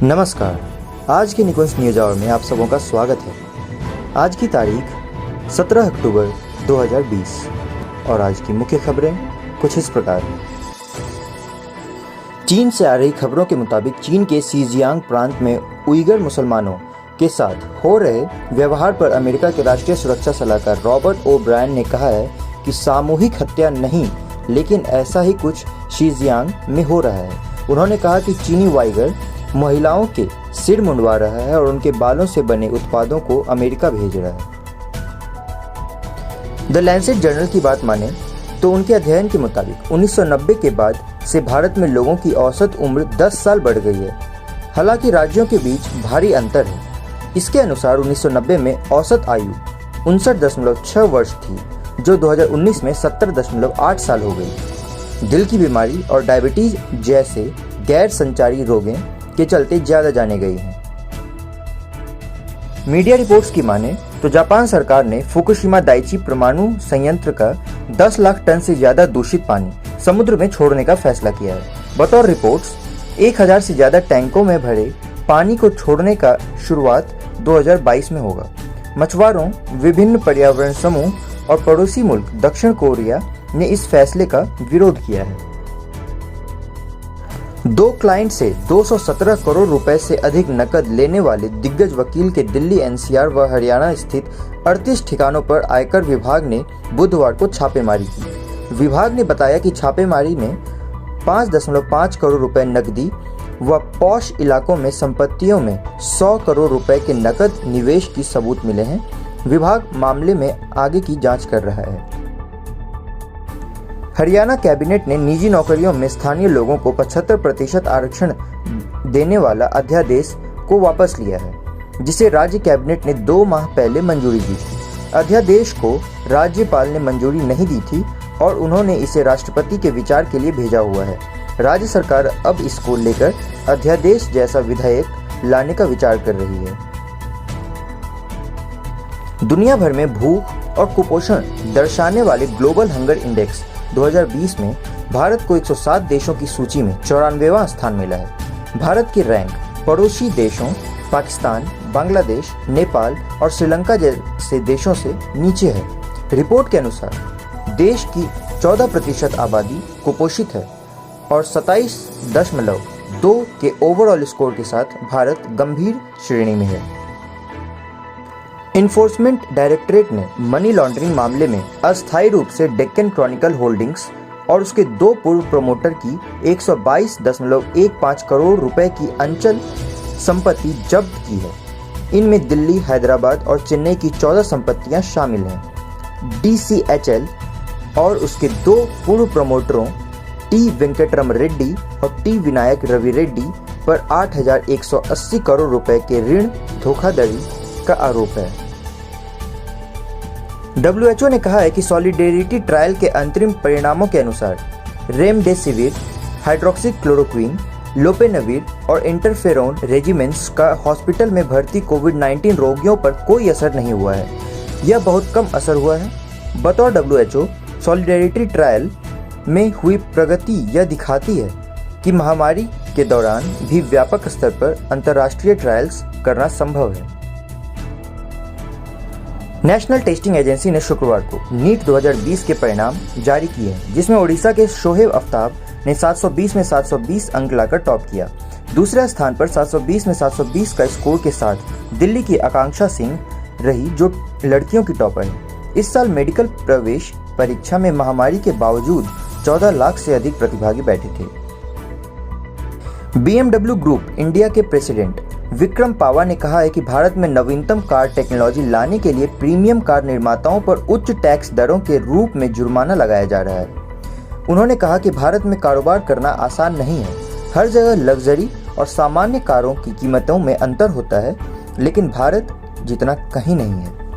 नमस्कार। आज की निकुंज न्यूज आवर में आप सबों का स्वागत है। आज की तारीख 17 अक्टूबर 2020 और आज की मुख्य खबरें कुछ इस प्रकार। चीन से आ रही खबरों के मुताबिक चीन के शिनजियांग प्रांत में उइगर मुसलमानों के साथ हो रहे व्यवहार पर अमेरिका के राष्ट्रीय सुरक्षा सलाहकार रॉबर्ट ओ ब्रायन ने कहा है कि सामूहिक हत्या नहीं, लेकिन ऐसा ही कुछ शिनजियांग में हो रहा है। उन्होंने कहा कि चीनी वाइगर महिलाओं के सिर मुंडवा रहा है और उनके बालों से बने उत्पादों को अमेरिका भेज रहा है। द लैंसेट जर्नल की बात माने तो उनके अध्ययन के मुताबिक 1990 के बाद से भारत में लोगों की औसत उम्र 10 साल बढ़ गई है। हालांकि राज्यों के बीच भारी अंतर है। इसके अनुसार 1990 में औसत आयु 59.6 वर्ष थी, जो 2019 में 70.8 साल हो गई। दिल की बीमारी और डायबिटीज जैसे गैर संचारी रोगों के चलते ज्यादा जाने गई हैं। मीडिया रिपोर्ट्स की माने तो जापान सरकार ने फुकुशिमा दाइची परमाणु संयंत्र का 10 लाख टन से ज्यादा दूषित पानी समुद्र में छोड़ने का फैसला किया है। बतौर रिपोर्ट्स 1000 से ज्यादा टैंकों में भरे पानी को छोड़ने का शुरुआत 2022 में होगा। मछुआरों, विभिन्न पर्यावरण समूह और पड़ोसी मुल्क दक्षिण कोरिया ने इस फैसले का विरोध किया है। 2 क्लाइंट से 217 करोड़ रुपए से अधिक नकद लेने वाले दिग्गज वकील के दिल्ली एनसीआर व हरियाणा स्थित 38 ठिकानों पर आयकर विभाग ने बुधवार को छापेमारी की। विभाग ने बताया कि छापेमारी में 5.5 करोड़ रुपए नकदी व पॉश इलाकों में संपत्तियों में 100 करोड़ रुपए के नकद निवेश की सबूत मिले हैं। विभाग मामले में आगे की जांच कर रहा है। हरियाणा कैबिनेट ने निजी नौकरियों में स्थानीय लोगों को 75% आरक्षण देने वाला अध्यादेश को वापस लिया है, जिसे राज्य कैबिनेट ने 2 माह पहले मंजूरी दी थी। अध्यादेश को राज्यपाल ने मंजूरी नहीं दी थी और उन्होंने इसे राष्ट्रपति के विचार के लिए भेजा हुआ है। राज्य सरकार अब इसको लेकर अध्यादेश जैसा विधेयक लाने का विचार कर रही है। दुनिया भर में भूख और कुपोषण दर्शाने वाले ग्लोबल हंगर इंडेक्स 2020 में भारत को 107 देशों की सूची में 94वां स्थान मिला है। भारत की रैंक पड़ोसी देशों पाकिस्तान, बांग्लादेश, नेपाल और श्रीलंका जैसे देशों से नीचे है। रिपोर्ट के अनुसार देश की 14% आबादी कुपोषित है और 27.2 के ओवरऑल स्कोर के साथ भारत गंभीर श्रेणी में है। इन्फोर्समेंट डायरेक्टरेट ने मनी लॉन्ड्रिंग मामले में अस्थायी रूप से डेक्कन क्रॉनिकल होल्डिंग्स और उसके 2 पूर्व प्रमोटर की 122.15 करोड़ रुपए की अंचल संपत्ति जब्त की है। इनमें दिल्ली, हैदराबाद और चेन्नई की 14 संपत्तियां शामिल हैं। DCHL और उसके 2 पूर्व प्रमोटरों टी वेंकटरम रेड्डी और टी विनायक रवि रेड्डी पर 8,180 करोड़ रुपए के ऋण धोखाधड़ी का आरोप है। WHO ने कहा है कि सॉलिडेरिटी ट्रायल के अंतरिम परिणामों के अनुसार रेमडेसिविर, हाइड्रोक्सीक्लोरोक्वीन, लोपेनविर और इंटरफेरोन रेजिमेंट्स का हॉस्पिटल में भर्ती कोविड-19 रोगियों पर कोई असर नहीं हुआ है। यह बहुत कम असर हुआ है। बतौर WHO, सॉलिडेरिटी ट्रायल में हुई प्रगति यह दिखाती है कि महामारी के दौरान भी व्यापक स्तर पर अंतर्राष्ट्रीय ट्रायल्स करना संभव है। नेशनल टेस्टिंग एजेंसी ने शुक्रवार को नीट 2020 के परिणाम जारी किए हैं, जिसमें ओडिशा के शोहेब आफ्ताब ने 720 में 720 अंक लाकर टॉप किया। दूसरे स्थान पर 720 में 720 का स्कोर के साथ दिल्ली की आकांक्षा सिंह रही, जो लड़कियों की टॉपर है। इस साल मेडिकल प्रवेश परीक्षा में महामारी के बावजूद 14 लाख से अधिक प्रतिभागी बैठे थे। BMW ग्रुप इंडिया के प्रेसिडेंट विक्रम पावा ने कहा है कि भारत में नवीनतम कार टेक्नोलॉजी लाने के लिए प्रीमियम कार निर्माताओं पर उच्च टैक्स दरों के रूप में जुर्माना लगाया जा रहा है। उन्होंने कहा कि भारत में कारोबार करना आसान नहीं है। हर जगह लग्जरी और सामान्य कारों की कीमतों में अंतर होता है, लेकिन भारत जितना कहीं नहीं है।